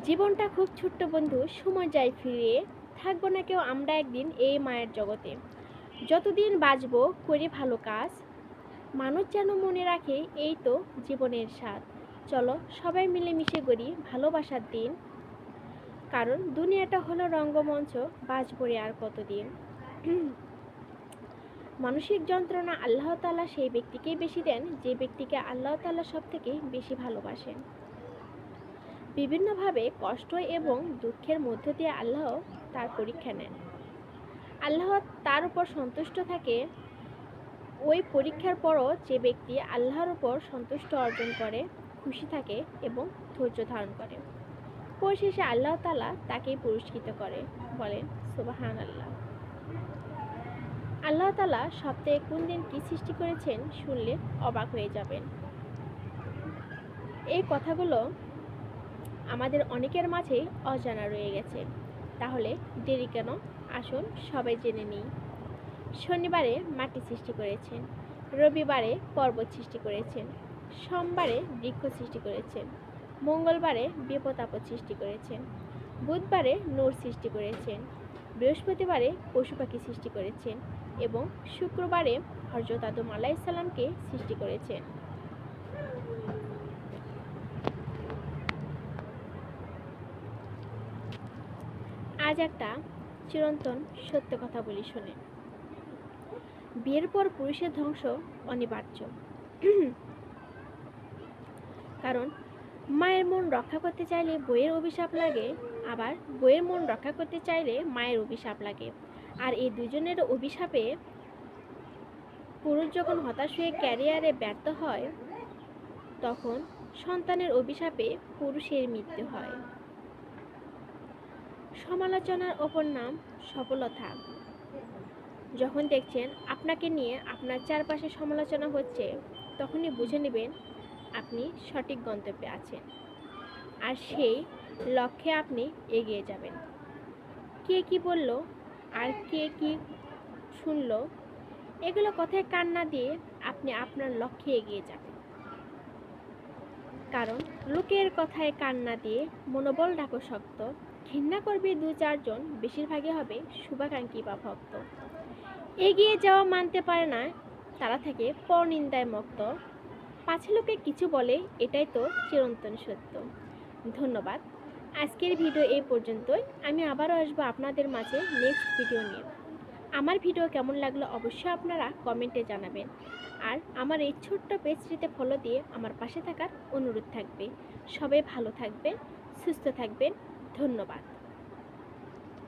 জীবনটা খুব ছোট্ট বন্ধু, সময় যায় ফিরিয়ে, থাকবো না কেউ আমরা একদিন এই মায়ের জগতে। যতদিন বাঁচবো করি ভালো কাজ, মানুষ যেন মনে রাখে এই তো জীবনের স্বাদ। চলো সবাই মিলেমিশে করি ভালোবাসার দিন, কারণ দুনিয়াটা হলো রঙ্গমঞ্চ, বাঁচবো রে আর কতদিন। মানসিক যন্ত্রণা আল্লাহ তাআলা সেই ব্যক্তিকেই বেশি দেন যে ব্যক্তিকে আল্লাহ তাআলা সব থেকে বেশি ভালোবাসেন। বিভিন্নভাবে কষ্ট এবং দুঃখের মধ্য দিয়ে আল্লাহ তার পরীক্ষা নেন। আল্লাহ তার উপর সন্তুষ্ট থাকে। ওই পরীক্ষার পরও যে ব্যক্তি আল্লাহর উপর সন্তুষ্ট অর্জন করে, খুশি থাকে এবং ধৈর্য ধারণ করে, পরিশেষে আল্লাহ তাআলা তাকেই পুরস্কৃত করে। বলেন সুবহানাল্লাহ। আল্লাহ তাআলা সপ্তাহে কোন দিন কি সৃষ্টি করেছেন শুনলে অবাক হয়ে যাবেন। এই কথাগুলো আমাদের অনেকের মাঝে অজানা রয়ে গেছে। তাহলে দেরি কেন, আসুন সবাই জেনে নিই। শনিবারে মাটি সৃষ্টি করেছেন, রবিবারে পর্বত সৃষ্টি করেছেন, সোমবারে বৃক্ষ সৃষ্টি করেছেন, মঙ্গলবারে বিপদ আপদ সৃষ্টি করেছেন, বুধবারে নূর সৃষ্টি করেছেন, বৃহস্পতিবারে পশু পাখি সৃষ্টি করেছেন এবং শুক্রবারে হযরত আদম আলাইহিস সালামকে সৃষ্টি করেছেন। আজ একটা চিরন্তন সত্য কথা বলি শোনেন। বিয়ের পর পুরুষের ধ্বংস অনিবার্য। কারণ মায়ের মন রক্ষা করতে চাইলে বইয়ের অভিশাপ লাগে, আবার বইয়ের মন রক্ষা করতে চাইলে মায়ের অভিশাপ লাগে। আর এই দুজনের অভিশাপে পুরুষ যখন হতাশ হয়ে ক্যারিয়ারে ব্যর্থ হয়, তখন সন্তানের অভিশাপে পুরুষের মৃত্যু হয়। সমালোচনার অপর নাম সফলতা। যখন দেখছেন আপনাকে নিয়ে আপনার চারপাশে সমালোচনা হচ্ছে, তখনই বুঝে নেবেন আপনি সঠিক গন্তব্যে আছেন, আর সেই লক্ষ্যে আপনি এগিয়ে যাবেন। কে কি বলল আর কে কি শুনল, এগুলো কথায় কান না দিয়ে আপনি আপনার লক্ষ্যে এগিয়ে যাবেন। কারণ লোকের কথায় কান না দিয়ে মনোবল রাখো শক্ত। ঘৃণা করবে দু চারজন, বেশিরভাগই হবে শুভাকাঙ্ক্ষী বা ভক্ত। এগিয়ে যাওয়া মানতে পারে না, তারা থাকে পরনিন্দায় মুক্ত। পাছে লোকে কিছু বলে, এটাই তো চিরন্তন সত্য। ধন্যবাদ। আজকের ভিডিও এই পর্যন্তই। আমি আবারও আসবো আপনাদের মাঝে নেক্সট ভিডিও নিয়ে। আমার ভিডিও কেমন লাগলো অবশ্যই আপনারা কমেন্টে জানাবেন। আর আমার এই ছোট্ট পেজটিতে ফলো দিয়ে আমার পাশে থাকার অনুরোধ থাকবে। সবাই ভালো থাকবেন, সুস্থ থাকবেন। ধন্যবাদ।